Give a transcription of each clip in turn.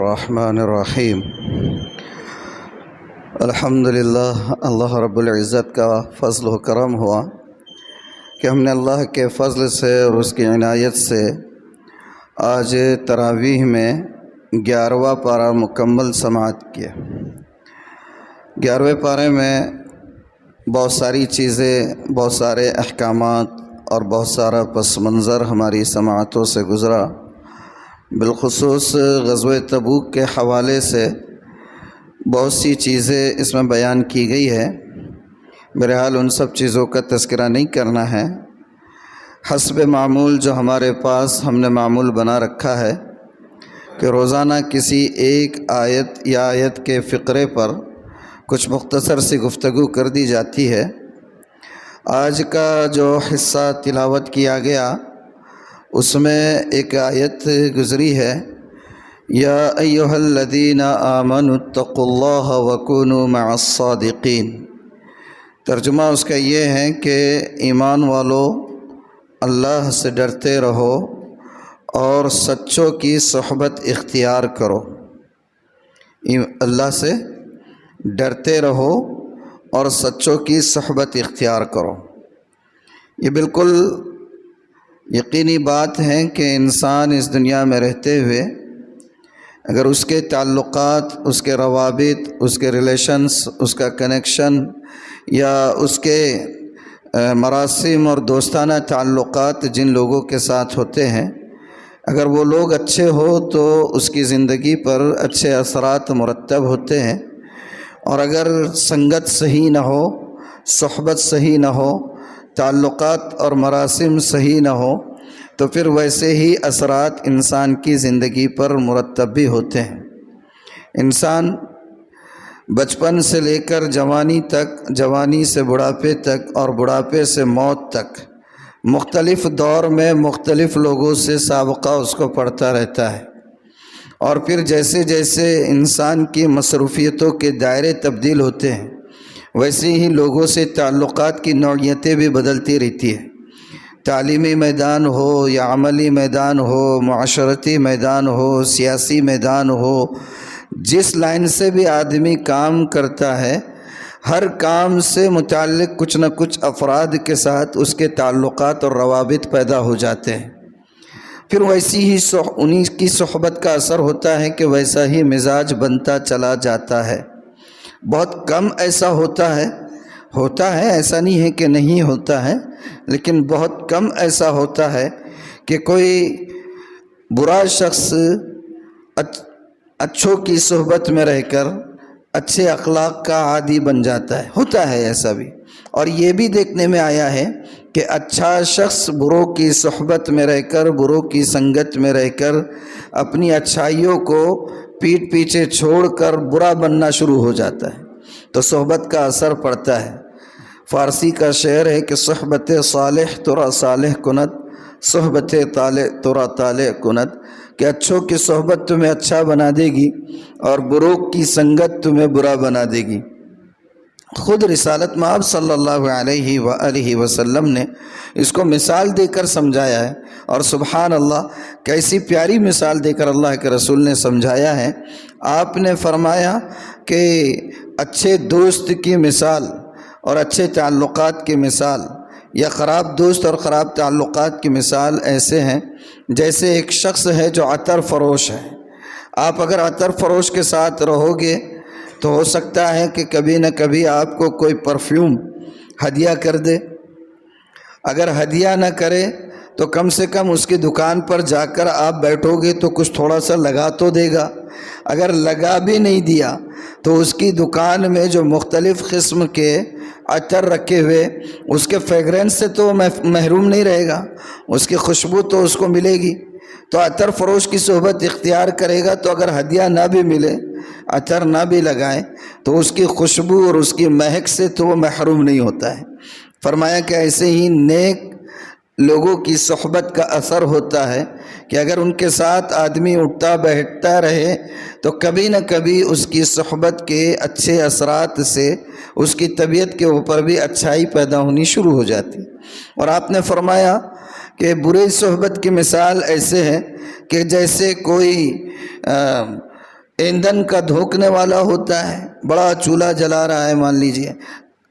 الرحمن الرحیم۔ الحمدللہ، اللہ رب العزت کا فضل و کرم ہوا کہ ہم نے اللہ کے فضل سے اور اس کی عنایت سے آج تراویح میں 11واں پارہ مکمل سماعت کیا۔ 11ویں پارے میں بہت ساری چیزیں، بہت سارے احکامات اور بہت سارا پس منظر ہماری سماعتوں سے گزرا۔ بالخصوص غزوہ تبوک کے حوالے سے بہت سی چیزیں اس میں بیان کی گئی ہے۔ بہرحال ان سب چیزوں کا تذکرہ نہیں کرنا ہے۔ حسب معمول جو ہمارے پاس ہم نے معمول بنا رکھا ہے کہ روزانہ کسی ایک آیت یا آیت کے فقرے پر کچھ مختصر سی گفتگو کر دی جاتی ہے۔ آج کا جو حصہ تلاوت کیا گیا اس میں ایک آیت گزری ہے، یا ایھا الذین آمنوا اتقوا اللہ وکونوا مع الصادقین۔ ترجمہ اس کا یہ ہے کہ ایمان والو اللہ سے ڈرتے رہو اور سچوں کی صحبت اختیار کرو۔ اللہ سے ڈرتے رہو اور سچوں کی صحبت اختیار کرو۔ یہ بالکل یقینی بات ہے کہ انسان اس دنیا میں رہتے ہوئے اگر اس کے تعلقات، اس کے روابط، اس کے ریلیشنز، اس کا کنیکشن یا اس کے مراسم اور دوستانہ تعلقات جن لوگوں کے ساتھ ہوتے ہیں، اگر وہ لوگ اچھے ہو تو اس کی زندگی پر اچھے اثرات مرتب ہوتے ہیں، اور اگر سنگت صحیح نہ ہو، صحبت صحیح نہ ہو، تعلقات اور مراسم صحیح نہ ہو تو پھر ویسے ہی اثرات انسان کی زندگی پر مرتب بھی ہوتے ہیں۔ انسان بچپن سے لے کر جوانی تک، جوانی سے بڑھاپے تک اور بڑھاپے سے موت تک مختلف دور میں مختلف لوگوں سے سابقہ اس کو پڑھتا رہتا ہے، اور پھر جیسے جیسے انسان کی مصروفیتوں کے دائرے تبدیل ہوتے ہیں ویسے ہی لوگوں سے تعلقات کی نوعیتیں بھی بدلتی رہتی ہیں۔ تعلیمی میدان ہو یا عملی میدان ہو، معاشرتی میدان ہو، سیاسی میدان ہو، جس لائن سے بھی آدمی کام کرتا ہے، ہر کام سے متعلق کچھ نہ کچھ افراد کے ساتھ اس کے تعلقات اور روابط پیدا ہو جاتے ہیں۔ پھر ویسی ہی انہی کی صحبت کا اثر ہوتا ہے کہ ویسا ہی مزاج بنتا چلا جاتا ہے۔ بہت کم ایسا ہوتا ہے ایسا نہیں ہے کہ نہیں ہوتا ہے، لیکن بہت کم ایسا ہوتا ہے کہ کوئی برا شخص اچھوں کی صحبت میں رہ کر اچھے اخلاق کا عادی بن جاتا ہے۔ ہوتا ہے ایسا بھی، اور یہ بھی دیکھنے میں آیا ہے کہ اچھا شخص بروں کی صحبت میں رہ کر، بروں کی سنگت میں رہ کر اپنی اچھائیوں کو پیٹھ پیچھے چھوڑ کر برا بننا شروع ہو جاتا ہے۔ تو صحبت کا اثر پڑتا ہے۔ فارسی کا شعر ہے کہ صحبت صالح ترا صالح کند، صحبت طالع ترا طالع کند، کہ اچھوں کی صحبت تمہیں اچھا بنا دے گی اور بروں کی سنگت تمہیں برا بنا دے گی۔ خود رسالت مآب صلی اللہ علیہ وآلہ وسلم نے اس کو مثال دے کر سمجھایا ہے، اور سبحان اللہ کیسی پیاری مثال دے کر اللہ کے رسول نے سمجھایا ہے۔ آپ نے فرمایا کہ اچھے دوست کی مثال اور اچھے تعلقات کی مثال، یا خراب دوست اور خراب تعلقات کی مثال ایسے ہیں جیسے ایک شخص ہے جو عطر فروش ہے۔ آپ اگر عطر فروش کے ساتھ رہو گے تو ہو سکتا ہے کہ کبھی نہ کبھی آپ کو کوئی پرفیوم ہدیہ کر دے۔ اگر ہدیہ نہ کرے تو کم سے کم اس کی دکان پر جا کر آپ بیٹھو گے تو کچھ تھوڑا سا لگا تو دے گا۔ اگر لگا بھی نہیں دیا تو اس کی دکان میں جو مختلف قسم کے عطر رکھے ہوئے، اس کے فریگرنس سے تو محروم نہیں رہے گا، اس کی خوشبو تو اس کو ملے گی۔ تو عطر فروش کی صحبت اختیار کرے گا تو اگر ہدیہ نہ بھی ملے، عطر نہ بھی لگائے، تو اس کی خوشبو اور اس کی مہک سے تو وہ محروم نہیں ہوتا ہے۔ فرمایا کہ ایسے ہی نیک لوگوں کی صحبت کا اثر ہوتا ہے کہ اگر ان کے ساتھ آدمی اٹھتا بیٹھتا رہے تو کبھی نہ کبھی اس کی صحبت کے اچھے اثرات سے اس کی طبیعت کے اوپر بھی اچھائی پیدا ہونی شروع ہو جاتی۔ اور آپ نے فرمایا کہ برے صحبت کی مثال ایسے ہے کہ جیسے کوئی ایندھن کا دھوکنے والا ہوتا ہے، بڑا چولہا جلا رہا ہے، مان لیجئے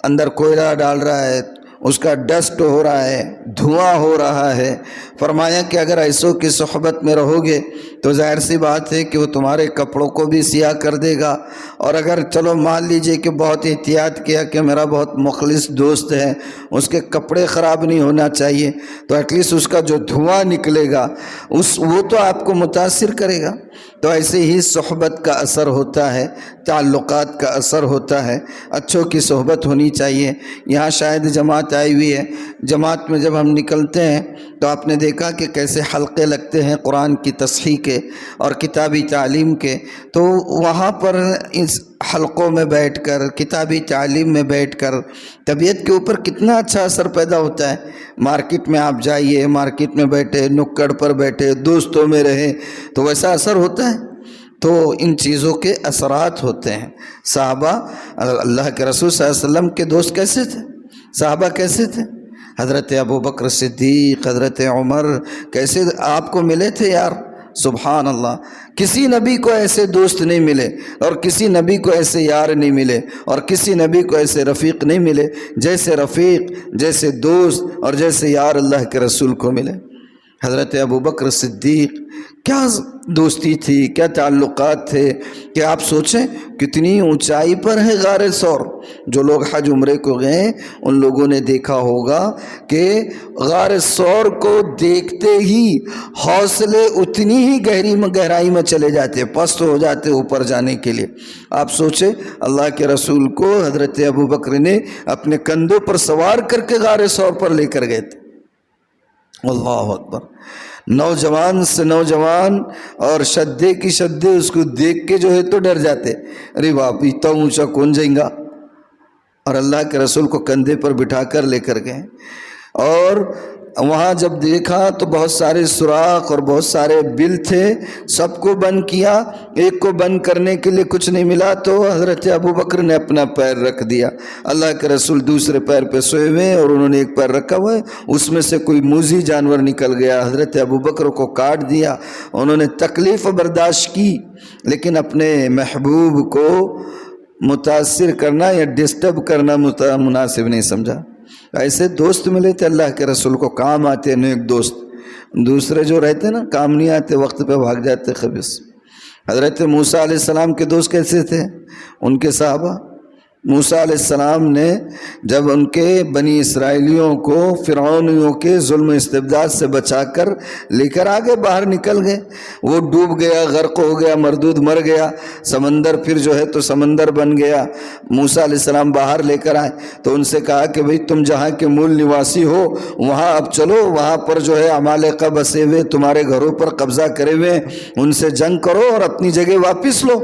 اندر کوئلہ ڈال رہا ہے، اس کا ڈسٹ ہو رہا ہے، دھواں ہو رہا ہے۔ فرمایا کہ اگر ایسوں کی صحبت میں رہو گے تو ظاہر سی بات ہے کہ وہ تمہارے کپڑوں کو بھی سیاہ کر دے گا، اور اگر چلو مان لیجئے کہ بہت احتیاط کیا کہ میرا بہت مخلص دوست ہے، اس کے کپڑے خراب نہیں ہونا چاہیے، تو ایٹ لیسٹ اس کا جو دھواں نکلے گا وہ تو آپ کو متاثر کرے گا۔ تو ایسے ہی صحبت کا اثر ہوتا ہے، تعلقات کا اثر ہوتا ہے، اچھوں کی صحبت ہونی چاہیے۔ یہاں شاید جماعت آئی ہوئی ہے، جماعت میں جب ہم نکلتے ہیں تو آپ نے دیکھا کہ کیسے حلقے لگتے ہیں قرآن کی تصحیح کے اور کتابی تعلیم کے، تو وہاں پر اس حلقوں میں بیٹھ کر، کتابی تعلیم میں بیٹھ کر طبیعت کے اوپر کتنا اچھا اثر پیدا ہوتا ہے۔ مارکیٹ میں آپ جائیے، مارکیٹ میں بیٹھے، نکڑ پر بیٹھے، دوستوں میں رہے تو ویسا اثر ہوتا ہے۔ تو ان چیزوں کے اثرات ہوتے ہیں۔ صحابہ اللہ کے رسول صلی اللہ علیہ وسلم کے دوست کیسے تھے؟ صحابہ کیسے تھے؟ حضرت ابوبکر صدیق، حضرت عمر کیسے آپ کو ملے تھے یار؟ سبحان اللہ، کسی نبی کو ایسے دوست نہیں ملے، اور کسی نبی کو ایسے یار نہیں ملے، اور کسی نبی کو ایسے رفیق نہیں ملے جیسے رفیق، جیسے دوست اور جیسے یار اللہ کے رسول کو ملے۔ حضرت ابوبکر صدیق کیا دوستی تھی، کیا تعلقات تھے کہ آپ سوچیں کتنی اونچائی پر ہے غار ثور۔ جو لوگ حج عمرے کو گئے ان لوگوں نے دیکھا ہوگا کہ غار ثور کو دیکھتے ہی حوصلے اتنی ہی گہرائی میں چلے جاتے، پست ہو جاتے اوپر جانے کے لیے۔ آپ سوچیں اللہ کے رسول کو حضرت ابوبکر نے اپنے کندھوں پر سوار کر کے غار ثور پر لے کر گئے تھے۔ اللہ اکبر، نوجوان سے نوجوان اور شدے کی شدے اس کو دیکھ کے جو ہے تو ڈر جاتے، ارے باپ اتنا اونچا کون جائیں گا، اور اللہ کے رسول کو کندھے پر بٹھا کر لے کر گئے۔ اور وہاں جب دیکھا تو بہت سارے سوراخ اور بہت سارے بل تھے، سب کو بند کیا، ایک کو بند کرنے کے لیے کچھ نہیں ملا تو حضرت ابوبکر نے اپنا پیر رکھ دیا۔ اللہ کے رسول دوسرے پیر پہ سوئے ہوئے اور انہوں نے ایک پیر رکھا ہوا ہے، اس میں سے کوئی موذی جانور نکل گیا، حضرت ابوبکر کو کاٹ دیا۔ انہوں نے تکلیف برداشت کی، لیکن اپنے محبوب کو متاثر کرنا یا ڈسٹرب کرنا مناسب نہیں سمجھا۔ ایسے دوست ملے تھے اللہ کے رسول کو، کام آتے نیک دوست۔ دوسرے جو رہتے نا کام نہیں آتے، وقت پہ بھاگ جاتے خبیث۔ حضرت موسیٰ علیہ السلام کے دوست کیسے تھے؟ ان کے صحابہ، موسیٰ علیہ السلام نے جب ان کے بنی اسرائیلیوں کو فرعونیوں کے ظلم و استبداد سے بچا کر لے کر آگے باہر نکل گئے، وہ ڈوب گیا، غرق ہو گیا، مردود مر گیا، سمندر پھر جو ہے تو سمندر بن گیا۔ موسیٰ علیہ السلام باہر لے کر آئے تو ان سے کہا کہ بھئی تم جہاں کے مول نواسی ہو وہاں اب چلو، وہاں پر جو ہے عمالقہ بسے ہوئے تمہارے گھروں پر قبضہ کرے ہوئے، ان سے جنگ کرو اور اپنی جگہ واپس لو۔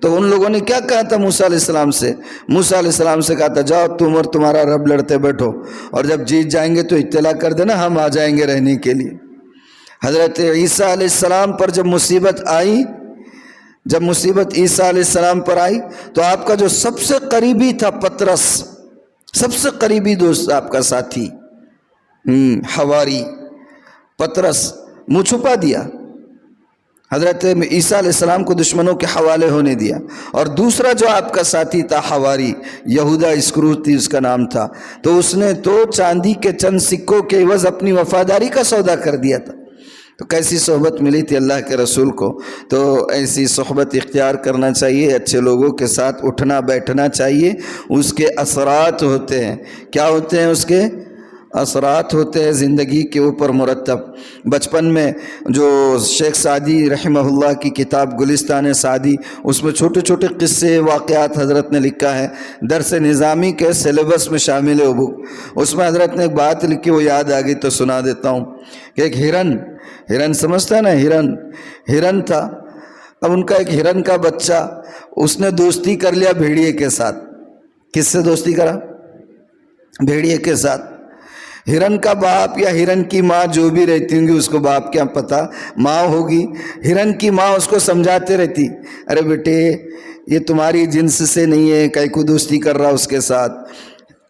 تو ان لوگوں نے کیا کہا تھا موسیٰ علیہ السلام سے؟ موسیٰ علیہ السلام سے کہا تھا جاؤ تم اور تمہارا رب لڑتے بیٹھو، اور جب جیت جائیں گے تو اطلاع کر دینا، ہم آ جائیں گے رہنے کے لیے۔ حضرت عیسیٰ علیہ السلام پر جب مصیبت آئی، جب مصیبت عیسیٰ علیہ السلام پر آئی تو آپ کا جو سب سے قریبی تھا پطرس، سب سے قریبی دوست آپ کا ساتھی حواری پطرس، منہ چھپا دیا، حضرت عیسیٰ علیہ السلام کو دشمنوں کے حوالے ہونے دیا۔ اور دوسرا جو آپ کا ساتھی تھا حواری، یہودا اسکروتی اس کا نام تھا، تو اس نے تو چاندی کے چند سکوں کے عوض اپنی وفاداری کا سودا کر دیا تھا۔ تو کیسی صحبت ملی تھی اللہ کے رسول کو؟ تو ایسی صحبت اختیار کرنا چاہیے، اچھے لوگوں کے ساتھ اٹھنا بیٹھنا چاہیے۔ اس کے اثرات ہوتے ہیں، کیا ہوتے ہیں اس کے اثرات ہوتے ہیں زندگی کے اوپر مرتب۔ بچپن میں جو شیخ سعدی رحمہ اللہ کی کتاب گلستان سعدی، اس میں چھوٹے چھوٹے قصے واقعات حضرت نے لکھا ہے، درس نظامی کے سلیبس میں شامل ہے وہ بک۔ اس میں حضرت نے ایک بات لکھی، وہ یاد آ گئی تو سنا دیتا ہوں کہ ایک ہرن سمجھتا ہے نا، ہرن تھا۔ اب ان کا ایک ہرن کا بچہ، اس نے دوستی کر لیا بھیڑیے کے ساتھ۔ کس سے دوستی کرا؟ بھیڑیے کے ساتھ۔ ہرن کا باپ یا ہرن کی ماں جو بھی رہتی ہوں گی، اس کو باپ کیا پتہ، ماں ہوگی، ہرن کی ماں اس کو سمجھاتے رہتی، ارے بیٹے یہ تمہاری جنس سے نہیں ہے، کئی کو دوستی کر رہا اس کے ساتھ۔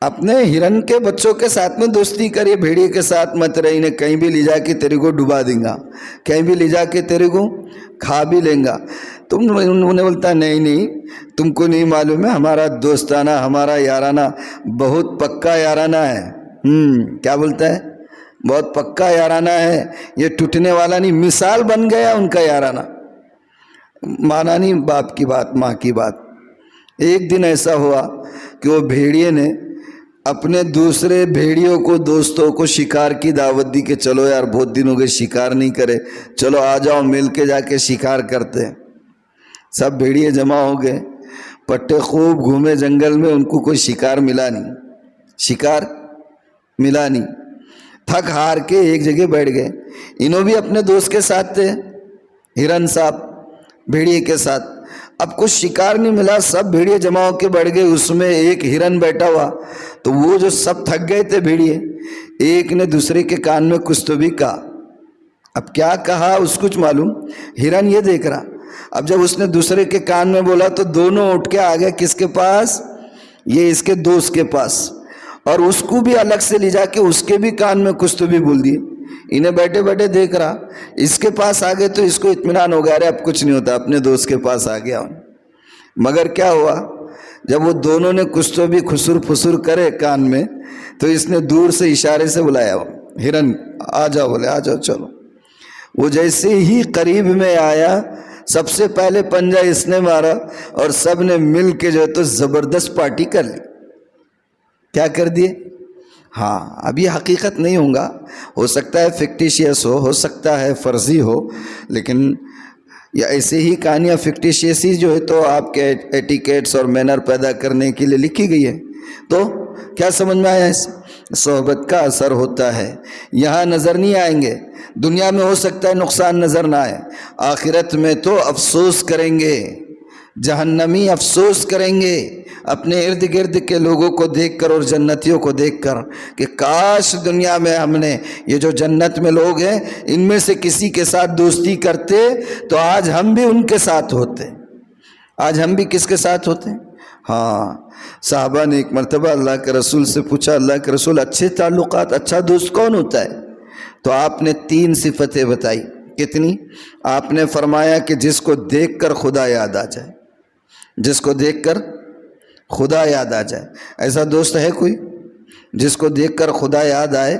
اپنے ہرن کے بچوں کے ساتھ میں دوستی کریے، بھیڑیے کے ساتھ مت رہی، انہیں کہیں بھی لے جا کے تیرے کو ڈبا دیں گا، کہیں بھی لے جا کے تیرے کو کھا بھی لیں گا۔ انہیں بولتا ہے نہیں نہیں تم کو نہیں معلوم ہے، ہمارا دوستانہ ہمارا یارانہ بہت پکا یارانہ ہے۔ کیا بولتا ہے؟ بہت پکا یارانہ ہے، یہ ٹوٹنے والا نہیں، مثال بن گیا ان کا یارانہ۔ مانا نہیں باپ کی بات ماں کی بات۔ ایک دن ایسا ہوا کہ وہ بھیڑیے نے اپنے دوسرے بھیڑیوں کو دوستوں کو شکار کی دعوت دی کہ چلو یار بہت دن ہو گئے شکار نہیں کرے، چلو آ جاؤ مل کے جا کے شکار کرتے ہیں۔ سب بھیڑیے جمع ہو گئے، پٹے خوب گھومے جنگل میں، ان کو کوئی شکار ملا نہیں، شکار ملا نہیں۔ تھک ہار کے ایک جگہ بیٹھ گئے۔ انہوں بھی اپنے دوست کے ساتھ تھے، ہرن صاحب بھیڑیے کے ساتھ۔ اب کچھ شکار نہیں ملا، سب بھیڑیے جمع ہو کے بیٹھ گئے، اس میں ایک ہرن بیٹھا ہوا۔ تو وہ جو سب تھک گئے تھے بھیڑیے، ایک نے دوسرے کے کان میں کچھ تو بھی کہا۔ اب کیا کہا اس کچھ معلوم، ہرن یہ دیکھ رہا۔ اب جب اس نے دوسرے کے کان میں بولا تو دونوں اٹھ کے آ گئے کس کے پاس؟ یہ اس کے دوست کے پاس، اور اس کو بھی الگ سے لے جا کے اس کے بھی کان میں کچھ تو بھی بول دیے۔ انہیں بیٹھے بیٹھے دیکھ رہا، اس کے پاس آ گئے تو اس کو اطمینان ہو گیا، ارے اب کچھ نہیں ہوتا، اپنے دوست کے پاس آ گیا۔ مگر کیا ہوا، جب وہ دونوں نے کچھ تو بھی خسر پھسر کرے کان میں، تو اس نے دور سے اشارے سے بلایا، ہرن آ جاؤ، بولے آ جاؤ چلو۔ وہ جیسے ہی قریب میں آیا، سب سے پہلے پنجہ اس نے مارا، اور سب نے مل کے جو ہے تو زبردست پارٹی کر لی۔ کیا کر دیے؟ ہاں اب یہ حقیقت نہیں ہوگا، ہو سکتا ہے فکٹیشیس ہو سکتا ہے فرضی ہو، لیکن یا ایسے ہی کہانیاں فکٹیشیس ہی جو ہے تو آپ کے ایٹیکیٹس اور مینر پیدا کرنے کے لیے لکھی گئی ہے۔ تو کیا سمجھ میں آیا؟ اس صحبت کا اثر ہوتا ہے، یہاں نظر نہیں آئیں گے، دنیا میں ہو سکتا ہے نقصان نظر نہ آئے، آخرت میں تو افسوس کریں گے، جہنمی افسوس کریں گے اپنے ارد گرد کے لوگوں کو دیکھ کر اور جنتیوں کو دیکھ کر کہ کاش دنیا میں ہم نے یہ جو جنت میں لوگ ہیں ان میں سے کسی کے ساتھ دوستی کرتے تو آج ہم بھی ان کے ساتھ ہوتے۔ آج ہم بھی کس کے ساتھ ہوتے؟ ہاں، صحابہ نے ایک مرتبہ اللہ کے رسول سے پوچھا، اللہ کے رسول اچھے تعلقات، اچھا دوست کون ہوتا ہے؟ تو آپ نے 3 صفتیں بتائی۔ کتنی؟ آپ نے فرمایا کہ جس کو دیکھ کر خدا یاد آ جائے، جس کو دیکھ کر خدا یاد آ جائے۔ ایسا دوست ہے کوئی جس کو دیکھ کر خدا یاد آئے؟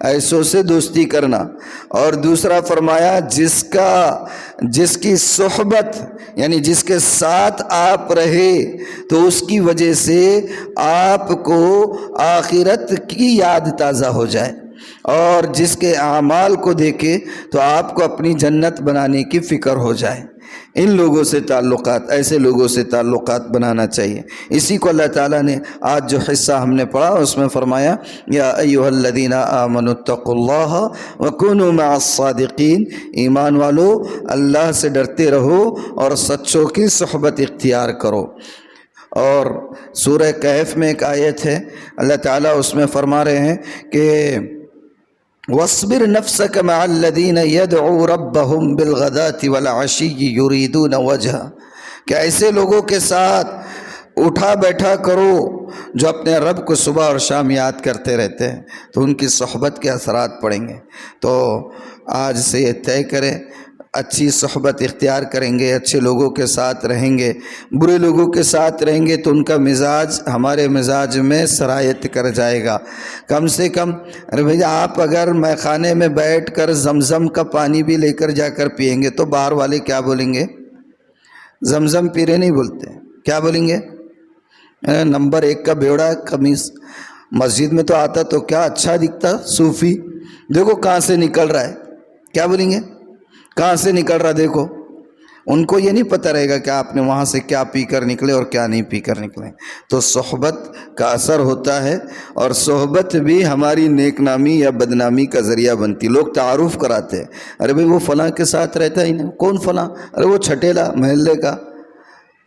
ایسوں سے دوستی کرنا۔ اور دوسرا فرمایا جس کی صحبت یعنی جس کے ساتھ آپ رہے تو اس کی وجہ سے آپ کو آخرت کی یاد تازہ ہو جائے، اور جس کے اعمال کو دیکھے تو آپ کو اپنی جنت بنانے کی فکر ہو جائے۔ ان لوگوں سے تعلقات، ایسے لوگوں سے تعلقات بنانا چاہیے۔ اسی کو اللہ تعالیٰ نے آج جو حصہ ہم نے پڑھا اس میں فرمایا، یا ایھا الذین آمنوا اتقوا اللہ وکونوا مع الصادقین، ایمان والو اللہ سے ڈرتے رہو اور سچوں کی صحبت اختیار کرو۔ اور سورہ کہف میں ایک آیت ہے، اللہ تعالیٰ اس میں فرما رہے ہیں کہ وَاصْبِرْ نَفْسَكَ مَعَ الَّذِينَ يَدْعُوا رَبَّهُمْ بِالْغَدَاةِ وَالْعَشِيِّ يُرِيدُونَ وَجْهَهُ، کہ ایسے لوگوں کے ساتھ اٹھا بیٹھا کرو جو اپنے رب کو صبح اور شام یاد کرتے رہتے ہیں، تو ان کی صحبت کے اثرات پڑیں گے۔ تو آج سے یہ طے کریں، اچھی صحبت اختیار کریں گے، اچھے لوگوں کے ساتھ رہیں گے، برے لوگوں کے ساتھ رہیں گے تو ان کا مزاج ہمارے مزاج میں سرایت کر جائے گا۔ کم سے کم ارے بھئی آپ اگر میخانے خانے میں بیٹھ کر زمزم کا پانی بھی لے کر جا کر پئیں گے تو باہر والے کیا بولیں گے؟ زمزم پی رہے نہیں بولتے، کیا بولیں گے؟ نمبر 1 کا بیوڑا قمیص، مسجد میں تو آتا تو کیا اچھا دکھتا صوفی، دیکھو کہاں سے نکل رہا ہے، کیا بولیں گے؟ کہاں سے نکل رہا دیکھو۔ ان کو یہ نہیں پتہ رہے گا کہ آپ نے وہاں سے کیا پی کر نکلے اور کیا نہیں پی کر نکلے۔ تو صحبت کا اثر ہوتا ہے، اور صحبت بھی ہماری نیک نامی یا بدنامی کا ذریعہ بنتی۔ لوگ تعارف کراتے ہیں، ارے بھئی وہ فلاں کے ساتھ رہتا ہی نہیں، کون فلاں؟ ارے وہ چھٹیلا محلے کا۔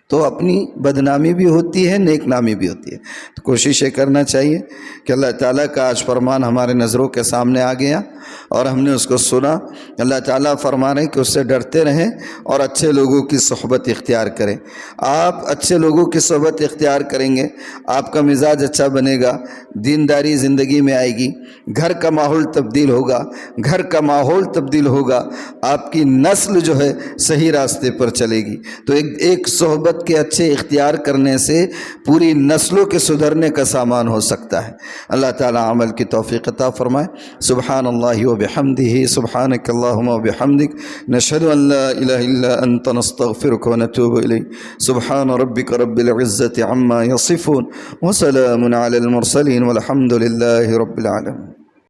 تو اپنی بدنامی بھی ہوتی ہے، نیک نامی بھی ہوتی ہے۔ تو کوشش یہ کرنا چاہیے کہ اللہ تعالیٰ کا آج فرمان ہمارے نظروں کے سامنے آ گیا، اور ہم نے اس کو سنا. اللہ تعالیٰ فرما رہے ہیں کہ اس سے ڈرتے رہیں اور اچھے لوگوں کی صحبت اختیار کریں. آپ اچھے لوگوں کی صحبت اختیار کریں گے، آپ کا مزاج اچھا بنے گا، دینداری زندگی میں آئے گی، گھر کا ماحول تبدیل ہوگا، گھر کا ماحول تبدیل ہوگا، آپ کی نسل جو ہے صحیح راستے پر چلے گی. تو ایک صحبت کے اچھے اختیار کرنے سے پوری نسلوں کے سدھرنے کا سامان ہو سکتا ہے. اللہ تعالیٰ عمل کی توفیق عطا فرمائے. سبحان اللہ و بحمدہ، سبحانک اللہم و بحمدک، نشہد ان لا الہ الا انت، نستغفرک و نتوب الیک. سبحان ربک رب العزة عما یصفون، وسلام علی المرسلین، والحمد للہ رب العالمین.